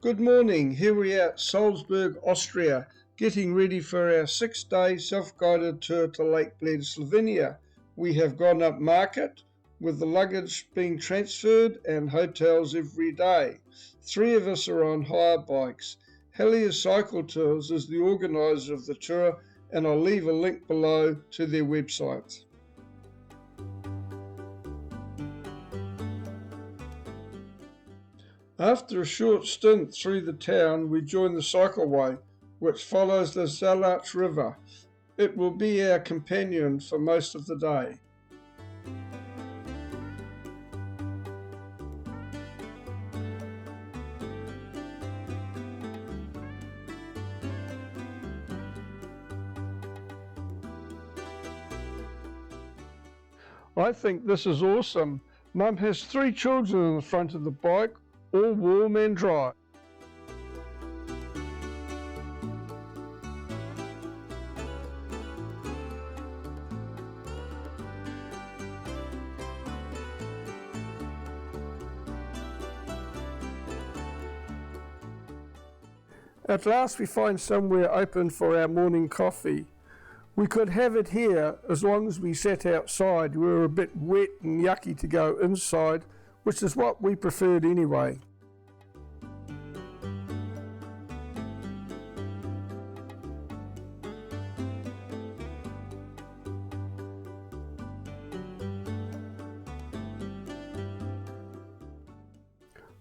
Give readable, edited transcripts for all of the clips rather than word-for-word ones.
Good morning, here we are at Salzburg, Austria, getting ready for our 6-day self-guided tour to Lake Bled, Slovenia. We have gone up market with the luggage being transferred and hotels every day. 3 of us are on hire bikes. Helia Tours is the organiser of the tour, and I'll leave a link below to their website. After a short stint through the town, we join the cycleway, which follows the Salzburg River. It will be our companion for most of the day. I think this is awesome. Mum has 3 children in the front of the bike, all warm and dry. At last we find somewhere open for our morning coffee. We could have it here as long as we sat outside. We were a bit wet and yucky to go inside, which is what we preferred anyway.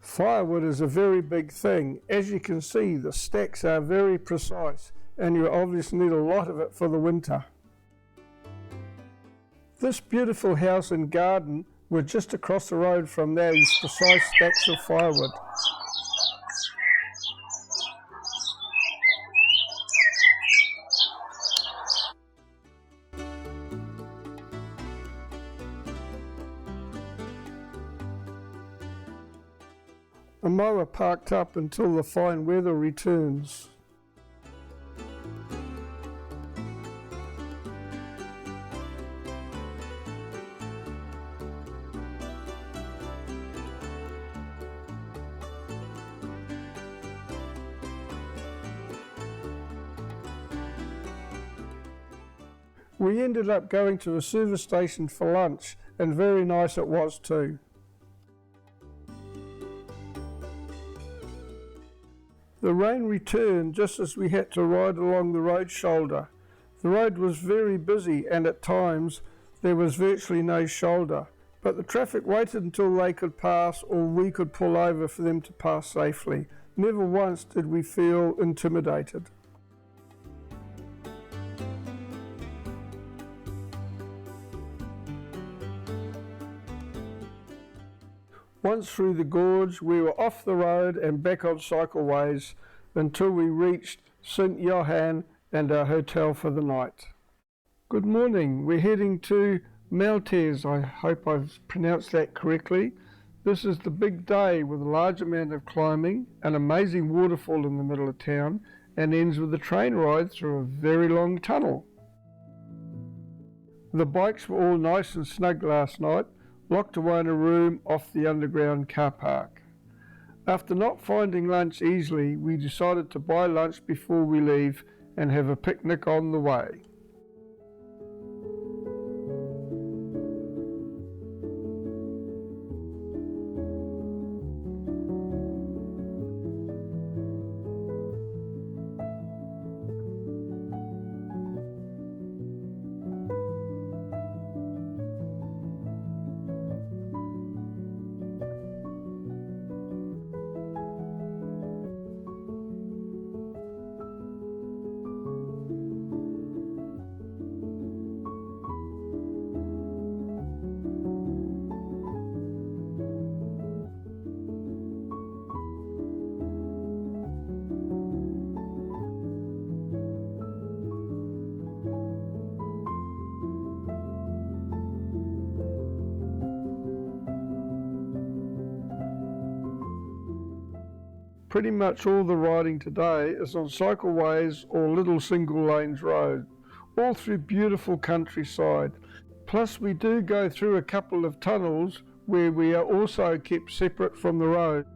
Firewood is a very big thing. As you can see, the stacks are very precise, and you obviously need a lot of it for the winter. This beautiful house and garden were just across the road from those precise stacks of firewood. A mower parked up until the fine weather returns. We ended up going to a service station for lunch, and very nice it was too. The rain returned just as we had to ride along the road shoulder. The road was very busy, and at times there was virtually no shoulder, but the traffic waited until they could pass or we could pull over for them to pass safely. Never once did we feel intimidated. Once through the gorge, we were off the road and back on cycleways until we reached St. Johann and our hotel for the night. Good morning, we're heading to Maltes. I hope I've pronounced that correctly. This is the big day with a large amount of climbing, an amazing waterfall in the middle of town, and ends with a train ride through a very long tunnel. The bikes were all nice and snug last night, locked away in a room off the underground car park. After not finding lunch easily, we decided to buy lunch before we leave and have a picnic on the way. Pretty much all the riding today is on cycleways or little single lanes road, all through beautiful countryside. Plus we do go through a couple of tunnels where we are also kept separate from the road.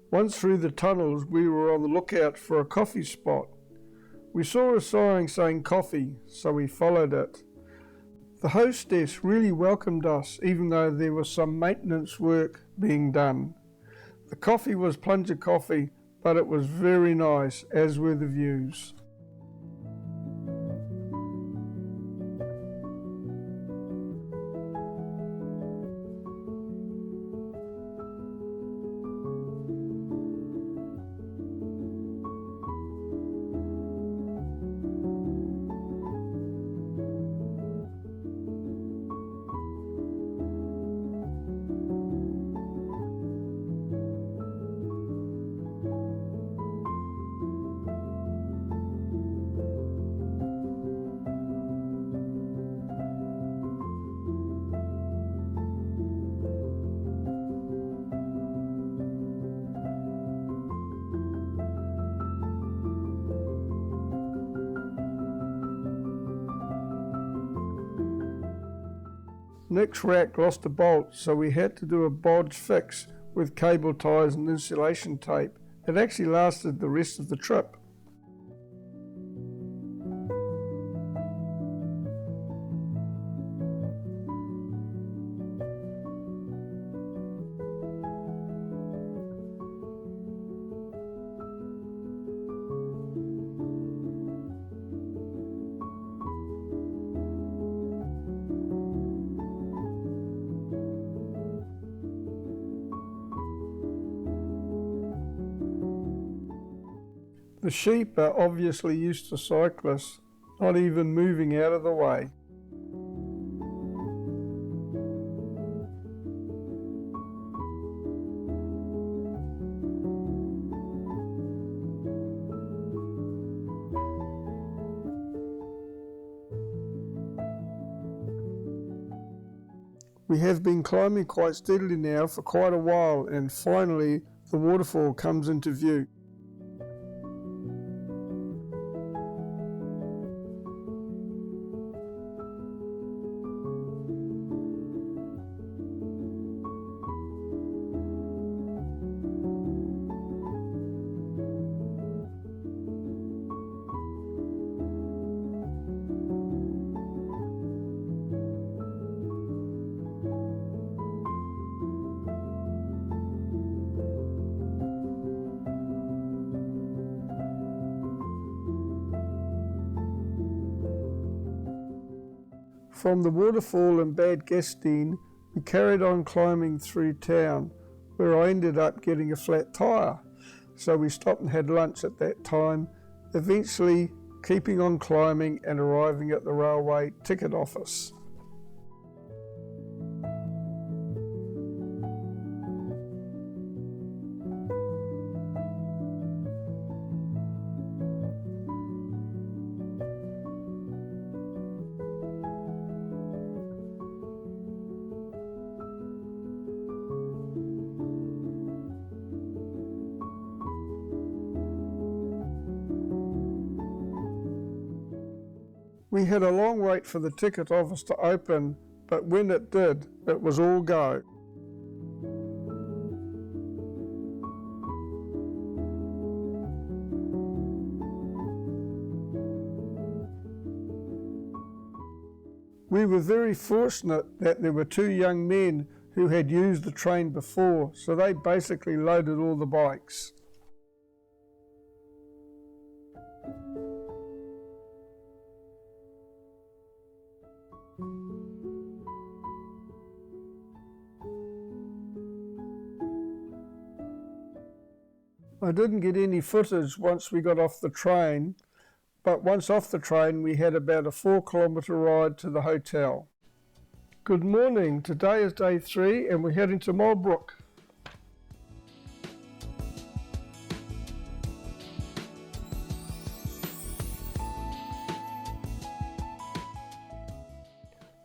Once through the tunnels, we were on the lookout for a coffee spot. We saw a sign saying coffee, so we followed it. The hostess really welcomed us, even though there was some maintenance work being done. The coffee was plunger coffee, but it was very nice, as were the views. Nick's rack lost a bolt, so we had to do a bodge fix with cable ties and insulation tape. It actually lasted the rest of the trip. The sheep are obviously used to cyclists, not even moving out of the way. We have been climbing quite steadily now for quite a while, and finally the waterfall comes into view. From the waterfall in Bad Gastein, we carried on climbing through town, where I ended up getting a flat tyre. So we stopped and had lunch at that time, eventually keeping on climbing and arriving at the railway ticket office. We had a long wait for the ticket office to open, but when it did, it was all go. We were very fortunate that there were two young men who had used the train before, so they basically loaded all the bikes. I didn't get any footage once we got off the train, but once off the train we had about a 4-kilometre ride to the hotel. Good morning, today is day 3 and we're heading to Mulbrook.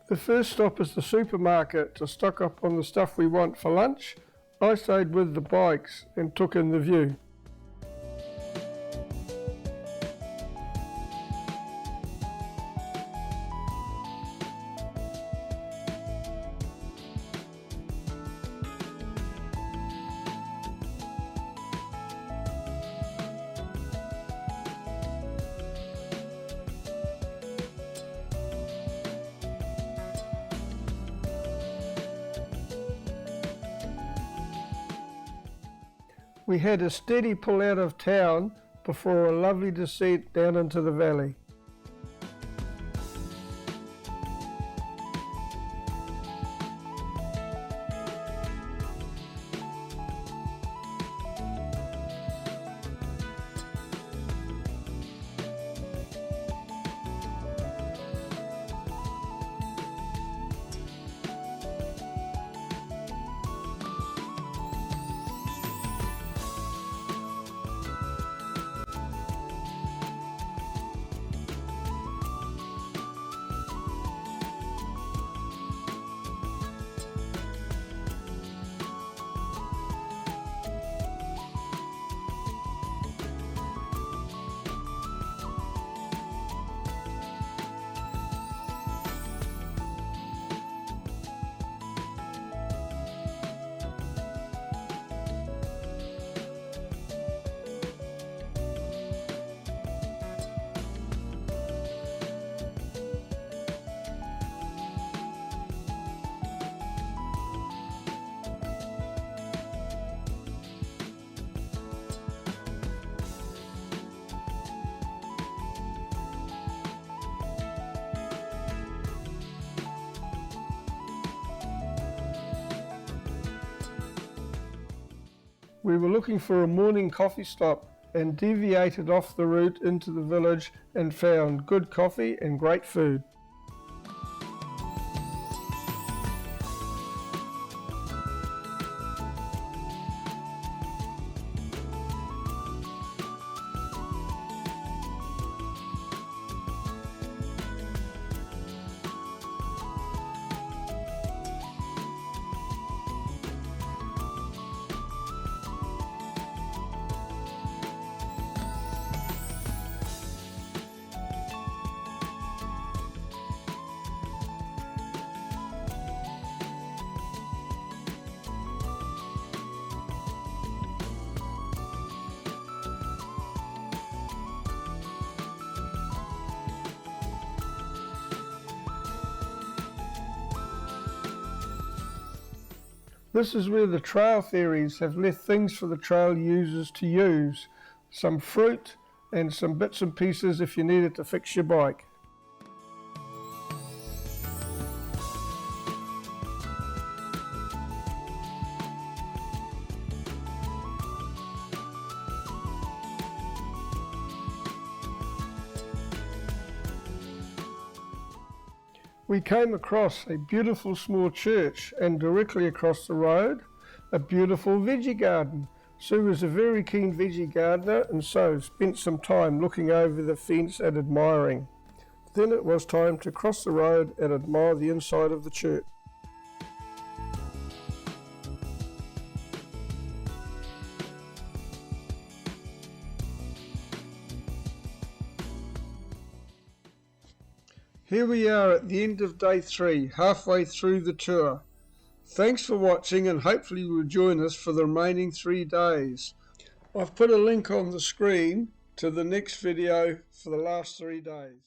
The first stop is the supermarket to stock up on the stuff we want for lunch. I stayed with the bikes and took in the view. We had a steady pull out of town before a lovely descent down into the valley. We were looking for a morning coffee stop and deviated off the route into the village and found good coffee and great food. This is where the trail fairies have left things for the trail users to use. Some fruit and some bits and pieces if you need it to fix your bike. We came across a beautiful small church and directly across the road, a beautiful veggie garden. Sue is a very keen veggie gardener and so spent some time looking over the fence and admiring. Then it was time to cross the road and admire the inside of the church. Here we are at the end of day 3, halfway through the tour. Thanks for watching and hopefully you will join us for the remaining 3 days. I've put a link on the screen to the next video for the last 3 days.